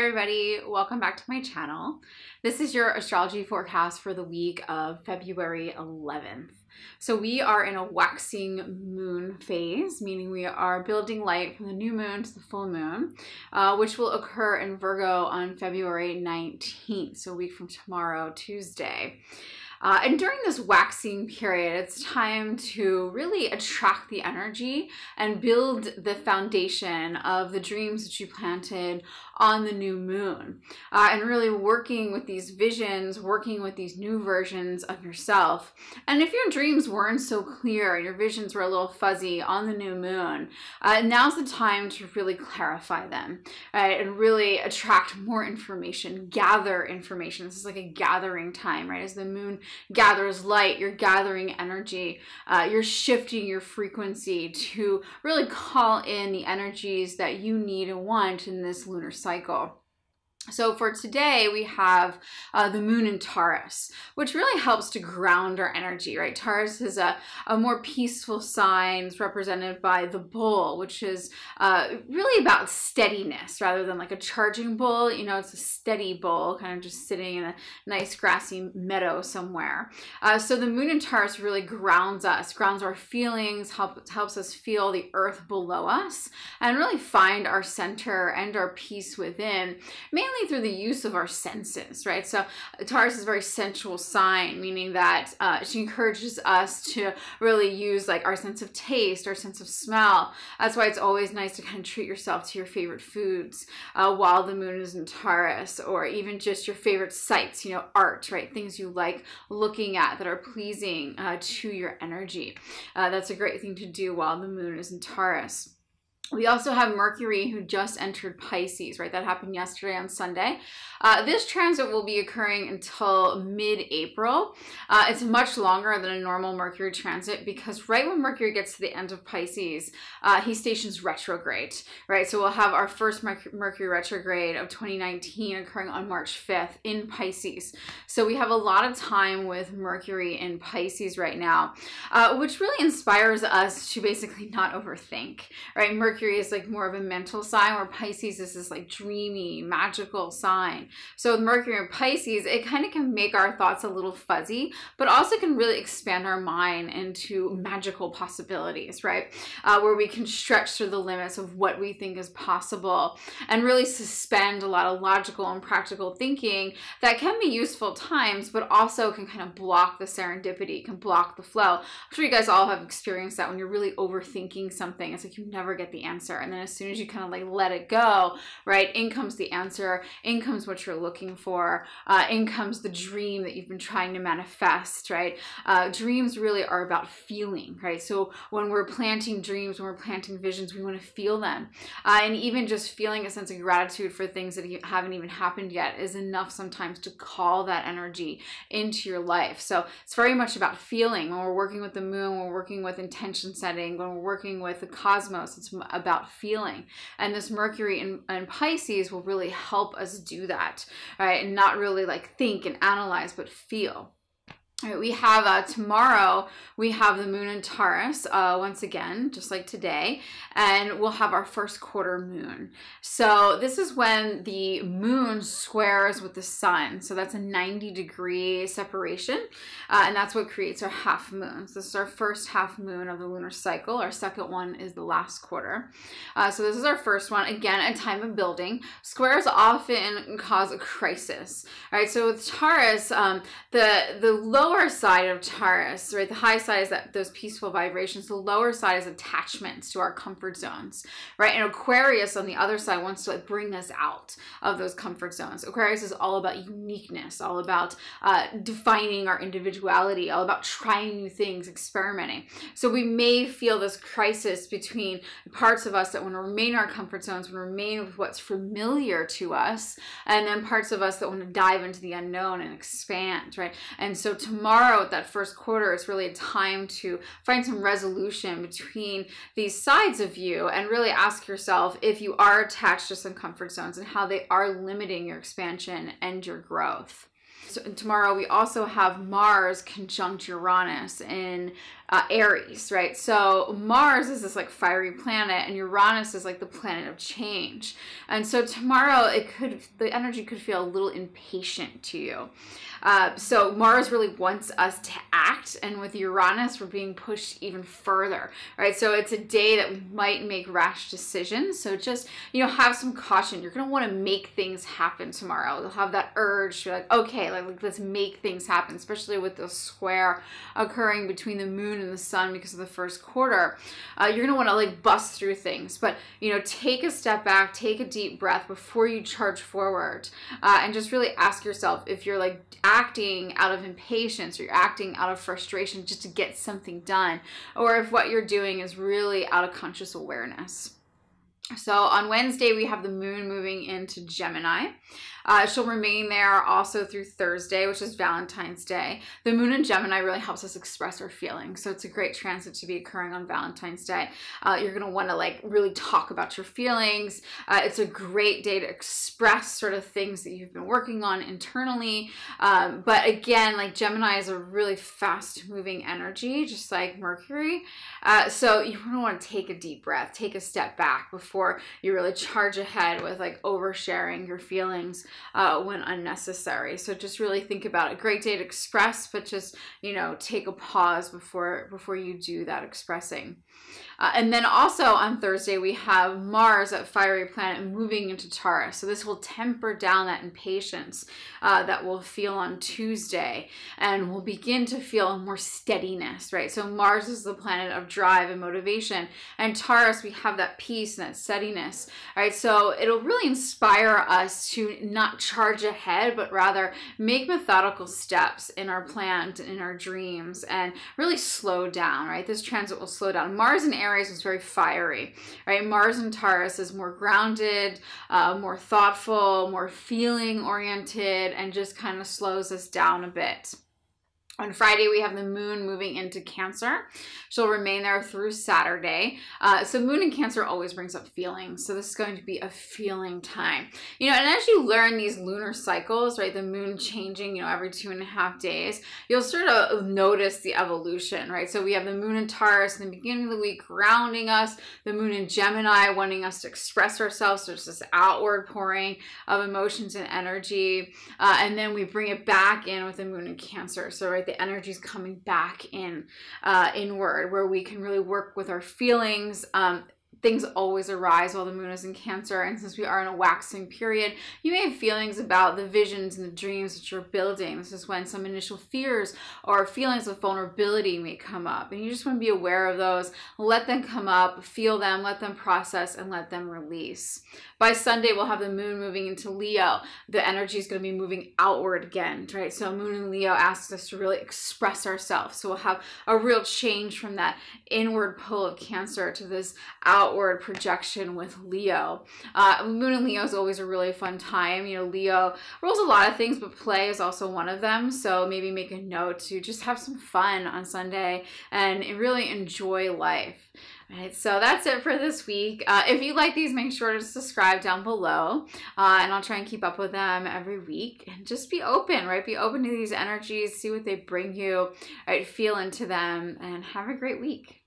everybody, welcome back to my channel. This is your astrology forecast for the week of February 11th. So we are in a waxing moon phase, meaning we are building light from the new moon to the full moon, which will occur in Virgo on February 19th, so a week from tomorrow, Tuesday. And during this waxing period, it's time to really attract the energy and build the foundation of the dreams that you planted on the new moon. And really working with these visions, working with these new versions of yourself. And if your dreams weren't so clear, your visions were a little fuzzy on the new moon, now's the time to really clarify them, right? And really attract more information, gather information. This is like a gathering time, right? As the moon gathers light, you're gathering energy, you're shifting your frequency to really call in the energies that you need and want in this lunar cycle. So for today, we have the moon in Taurus, which really helps to ground our energy, right? Taurus is a more peaceful sign. It's represented by the bull, which is really about steadiness rather than like a charging bull. You know, it's a steady bull, kind of just sitting in a nice grassy meadow somewhere. So the moon in Taurus really grounds us, grounds our feelings, helps us feel the earth below us, and really find our center and our peace within, mainly through the use of our senses, right? So Taurus is a very sensual sign, meaning that she encourages us to really use like our sense of taste, our sense of smell. That's why it's always nice to kind of treat yourself to your favorite foods while the moon is in Taurus, or even just your favorite sights, you know, art, right? Things you like looking at that are pleasing to your energy. That's a great thing to do while the moon is in Taurus. We also have Mercury, who just entered Pisces, right? That happened yesterday on Sunday. This transit will be occurring until mid-April. It's much longer than a normal Mercury transit because right when Mercury gets to the end of Pisces, he stations retrograde, right? So we'll have our first Mercury retrograde of 2019 occurring on March 5th in Pisces. So we have a lot of time with Mercury in Pisces right now, which really inspires us to basically not overthink, right? Mercury is like more of a mental sign, where Pisces is this like dreamy, magical sign. So with Mercury and Pisces, it kind of can make our thoughts a little fuzzy, but also can really expand our mind into magical possibilities, right? Where we can stretch through the limits of what we think is possible and really suspend a lot of logical and practical thinking that can be useful at times, but also can kind of block the serendipity, can block the flow. I'm sure you guys all have experienced that when you're really overthinking something. It's like you never get the answer. And then as soon as you kind of like let it go, right, in comes the answer, in comes what you're looking for, in comes the dream that you've been trying to manifest, right? Dreams really are about feeling, right? So when we're planting dreams, when we're planting visions, we want to feel them. And even just feeling a sense of gratitude for things that haven't even happened yet is enough sometimes to call that energy into your life. So it's very much about feeling. When we're working with the moon, when we're working with intention setting, when we're working with the cosmos, it's about feeling. And this Mercury in Pisces will really help us do that, right? And not really like think and analyze, but feel. All right, we have tomorrow, we have the moon in Taurus once again, just like today, and we'll have our first quarter moon. So this is when the moon squares with the sun. So that's a 90-degree separation, and that's what creates our half moon. So this is our first half moon of the lunar cycle. Our second one is the last quarter. So this is our first one. Again, a time of building. Squares often cause a crisis, right? So with Taurus, the lower side of Taurus, right? The high side is those peaceful vibrations. The lower side is attachments to our comfort zones, right? And Aquarius on the other side wants to like bring us out of those comfort zones. Aquarius is all about uniqueness, all about defining our individuality, all about trying new things, experimenting. So we may feel this crisis between parts of us that want to remain in our comfort zones, want to remain with what's familiar to us, and then parts of us that want to dive into the unknown and expand, right? And so tomorrow at that first quarter, it's really a time to find some resolution between these sides of you and really ask yourself if you are attached to some comfort zones and how they are limiting your expansion and your growth. So tomorrow we also have Mars conjunct Uranus in Aries, right? So Mars is this like fiery planet, and Uranus is like the planet of change. And so tomorrow the energy could feel a little impatient to you. So Mars really wants us to act, and with Uranus, we're being pushed even further, right? So it's a day that we might make rash decisions. So just, have some caution. You're going to want to make things happen tomorrow. You'll have that urge to be like, okay, like let's make things happen, especially with the square occurring between the moon and the sun because of the first quarter. You're going to want to like bust through things, but take a step back, take a deep breath before you charge forward, and just really ask yourself if you're like acting out of impatience or you're acting out of frustration just to get something done, or if what you're doing is really out of conscious awareness. So on Wednesday, we have the moon moving into Gemini. She'll remain there also through Thursday, which is Valentine's Day. The moon in Gemini really helps us express our feelings. So it's a great transit to be occurring on Valentine's Day. You're going to want to like really talk about your feelings. It's a great day to express sort of things that you've been working on internally. But again, like Gemini is a really fast moving energy, just like Mercury. So you're going to want to take a deep breath, take a step back before you really charge ahead with like oversharing your feelings when unnecessary. So just really think about it. A great day to express, but just, take a pause before you do that expressing. And then also on Thursday, we have Mars, that fiery planet, moving into Taurus. So this will temper down that impatience that we'll feel on Tuesday, and we'll begin to feel more steadiness, right? So Mars is the planet of drive and motivation, and Taurus, we have that peace and that steadiness, right? So it'll really inspire us to not charge ahead, but rather make methodical steps in our plans, in our dreams, and really slow down, right? This transit will slow down. Mars in Aries was very fiery, right? Mars in Taurus is more grounded, more thoughtful, more feeling oriented, and just kind of slows us down a bit. On Friday, we have the moon moving into Cancer. She'll remain there through Saturday. So moon in Cancer always brings up feelings. So this is going to be a feeling time. And as you learn these lunar cycles, right, the moon changing, every 2.5 days, you'll sort of notice the evolution, right? So we have the moon in Taurus in the beginning of the week grounding us, the moon in Gemini wanting us to express ourselves. So there's this outward pouring of emotions and energy. And then we bring it back in with the moon in Cancer. So, right, the energy is coming back in inward, where we can really work with our feelings. Things always arise while the moon is in Cancer, and since we are in a waxing period, you may have feelings about the visions and the dreams that you're building. This is when some initial fears or feelings of vulnerability may come up, and you just want to be aware of those. Let them come up, feel them, let them process, and let them release. By Sunday, we'll have the moon moving into Leo. The energy is going to be moving outward again, right? So moon in Leo asks us to really express ourselves. So we'll have a real change from that inward pull of Cancer to this outward projection with Leo. Moon in Leo is always a really fun time. Leo rules a lot of things, but play is also one of them. So maybe make a note to just have some fun on Sunday and really enjoy life. All right, so that's it for this week. If you like these, make sure to subscribe down below, and I'll try and keep up with them every week. And just be open, right? Be open to these energies, see what they bring you, right? Feel into them, and have a great week.